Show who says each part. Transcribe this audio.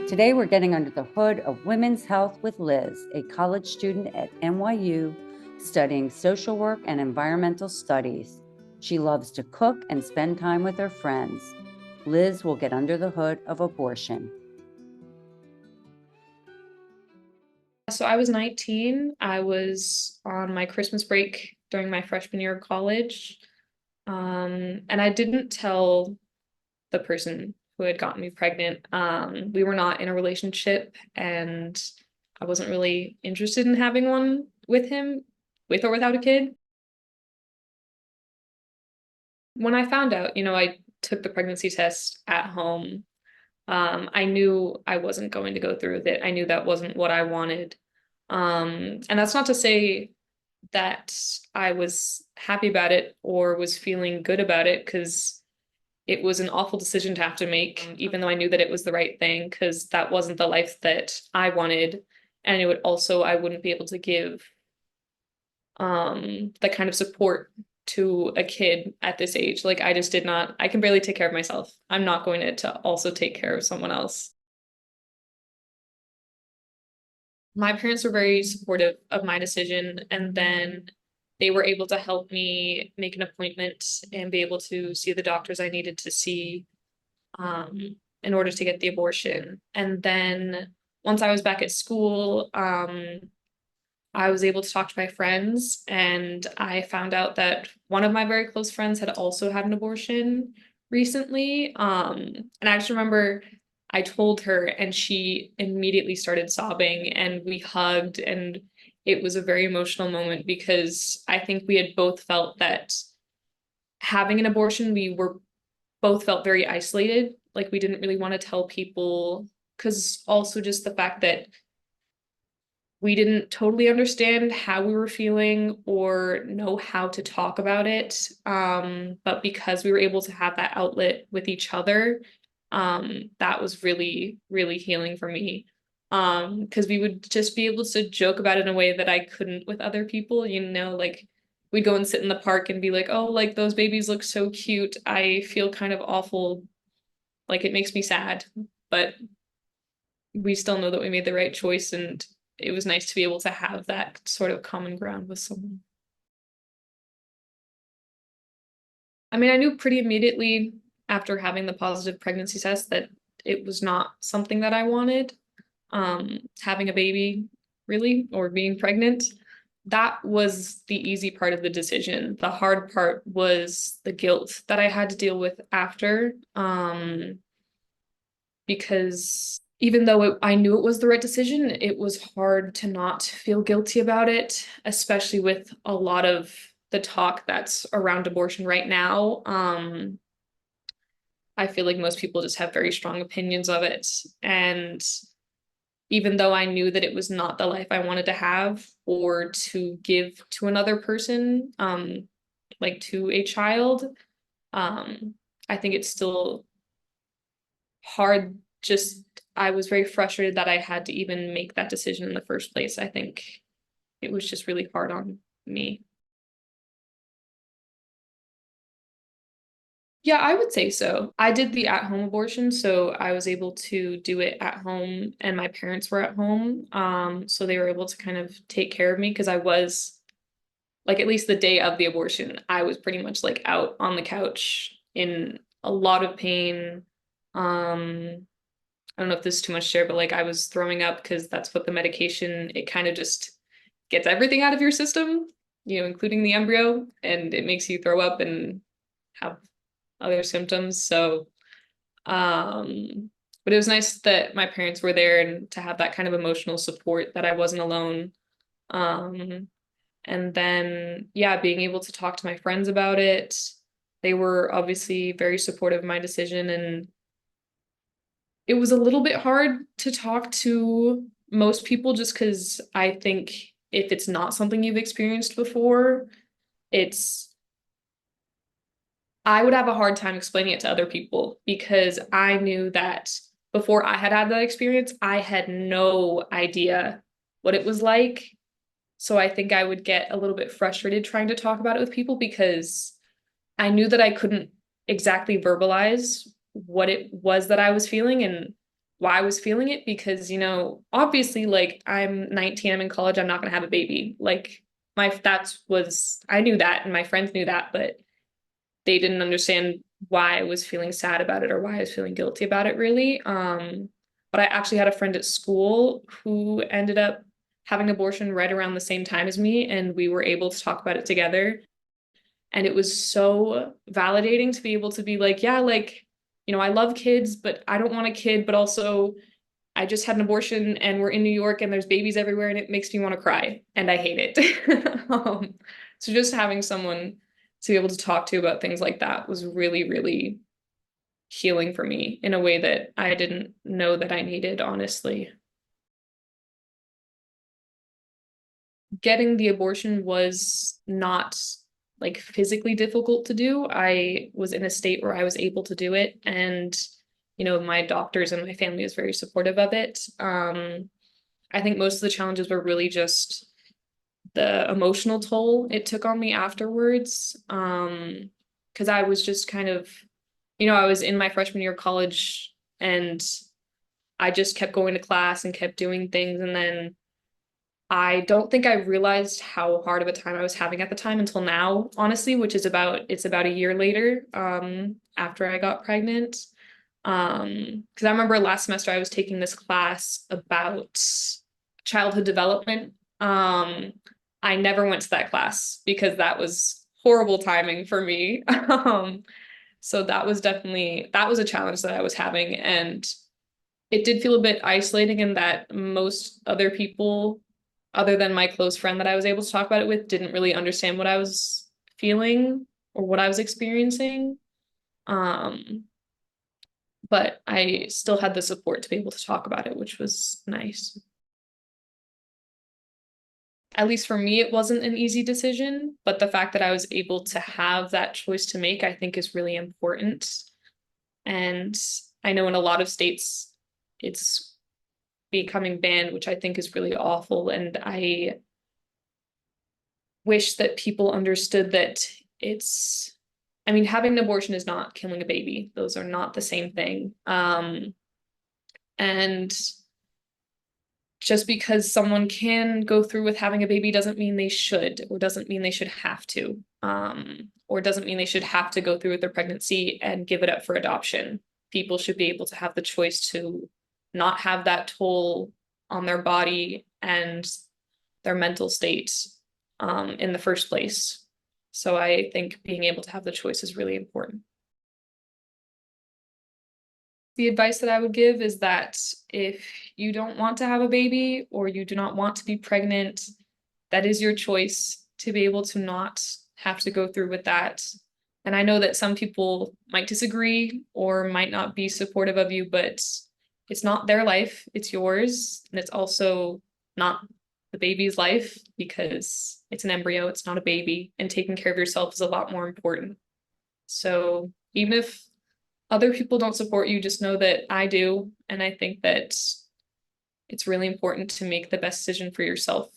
Speaker 1: Today, we're getting under the hood of women's health with Liz, a college student at NYU studying social work and environmental studies. She loves to cook and spend time with her friends. Liz will get under the hood of abortion.
Speaker 2: So I was 19. I was on my Christmas break during my freshman year of college. And I didn't tell the person who had gotten me pregnant. We were not in a relationship, and I wasn't really interested in having one with him, with or without a kid. When I found out, I took the pregnancy test at home. I knew I wasn't going to go through with it. I knew that wasn't what I wanted. And that's not to say that I was happy about it or was feeling good about it, because it was an awful decision to have to make, even though I knew that it was the right thing, because that wasn't the life that I wanted. And it would also, I wouldn't be able to give the kind of support to a kid at this age. Like I just did not, I can barely take care of myself. I'm not going to also take care of someone else. My parents were very supportive of my decision, and then they were able to help me make an appointment and be able to see the doctors I needed to see in order to get the abortion. And then once I was back at school, I was able to talk to my friends, and I found out that one of my very close friends had also had an abortion recently. And I just remember I told her, and she immediately started sobbing, and we hugged, and it was a very emotional moment because I think we had both felt that having an abortion, we were both felt very isolated. Like we didn't really want to tell people, because also just the fact that we didn't totally understand how we were feeling or know how to talk about it. But because we were able to have that outlet with each other, that was really, really healing for me. Because we would just be able to joke about it in a way that I couldn't with other people, like we'd go and sit in the park and be like, oh, like those babies look so cute. I feel kind of awful. Like it makes me sad, but we still know that we made the right choice, and it was nice to be able to have that sort of common ground with someone. I mean, I knew pretty immediately after having the positive pregnancy test that it was not something that I wanted. Having a baby, really, or being pregnant, that was the easy part of the decision. The hard part was the guilt that I had to deal with after. Because even though I knew it was the right decision, it was hard to not feel guilty about it, especially with a lot of the talk that's around abortion right now. I feel like most people just have very strong opinions of it. And even though I knew that it was not the life I wanted to have or to give to another person, like to a child, I think it's still hard. Just I was very frustrated that I had to even make that decision in the first place. I think it was just really hard on me. Yeah, I would say so. I did the at-home abortion, so I was able to do it at home, and my parents were at home. So they were able to kind of take care of me, because I was like, at least the day of the abortion, I was pretty much like out on the couch in a lot of pain. I don't know if this is too much to share, but like I was throwing up because that's what the medication, it kind of just gets everything out of your system, including the embryo, and it makes you throw up and have other symptoms. So, but it was nice that my parents were there and to have that kind of emotional support, that I wasn't alone. Um, and then, yeah, being able to talk to my friends about it, they were obviously very supportive of my decision, and it was a little bit hard to talk to most people, just because I think if it's not something you've experienced before, it's I would have a hard time explaining it to other people, because I knew that before I had had that experience, I had no idea what it was like. So I think I would get a little bit frustrated trying to talk about it with people, because I knew that I couldn't exactly verbalize what it was that I was feeling. And why I was feeling it because, obviously, like I'm 19, I'm in college, I'm not gonna have a baby. Like I knew that and my friends knew that, but they didn't understand why I was feeling sad about it or why I was feeling guilty about it really. But I actually had a friend at school who ended up having an abortion right around the same time as me, and we were able to talk about it together. And it was so validating to be able to be like, yeah, like, I love kids, but I don't want a kid, but also I just had an abortion and we're in New York and there's babies everywhere and it makes me want to cry and I hate it. So just having someone to be able to talk to about things like that was really, really healing for me in a way that I didn't know that I needed, honestly. Getting the abortion was not like physically difficult to do. I was in a state where I was able to do it, and my doctors and my family was very supportive of it. I think most of the challenges were really just the emotional toll it took on me afterwards. Because I was just kind of, I was in my freshman year of college and I just kept going to class and kept doing things, and then I don't think I realized how hard of a time I was having at the time until now, honestly, which is it's about a year later, after I got pregnant. Because I remember last semester I was taking this class about childhood development. I never went to that class because that was horrible timing for me. So that was a challenge that I was having, and it did feel a bit isolating in that most other people, other than my close friend that I was able to talk about it with, didn't really understand what I was feeling or what I was experiencing. Um, but I still had the support to be able to talk about it, which was nice. At least for me, it wasn't an easy decision, but the fact that I was able to have that choice to make, I think is really important. And I know in a lot of states, it's becoming banned, which I think is really awful. And I wish that people understood that having an abortion is not killing a baby. Those are not the same thing. And just because someone can go through with having a baby doesn't mean they should, or doesn't mean they should have to, or doesn't mean they should have to go through with their pregnancy and give it up for adoption. People should be able to have the choice to not have that toll on their body and their mental state, in the first place. So I think being able to have the choice is really important. The advice that I would give is that if you don't want to have a baby or you do not want to be pregnant, that is your choice to be able to not have to go through with that. And I know that some people might disagree or might not be supportive of you, but it's not their life, it's yours. And it's also not the baby's life because it's an embryo, it's not a baby, and taking care of yourself is a lot more important. So even if other people don't support you, just know that I do. And I think that it's really important to make the best decision for yourself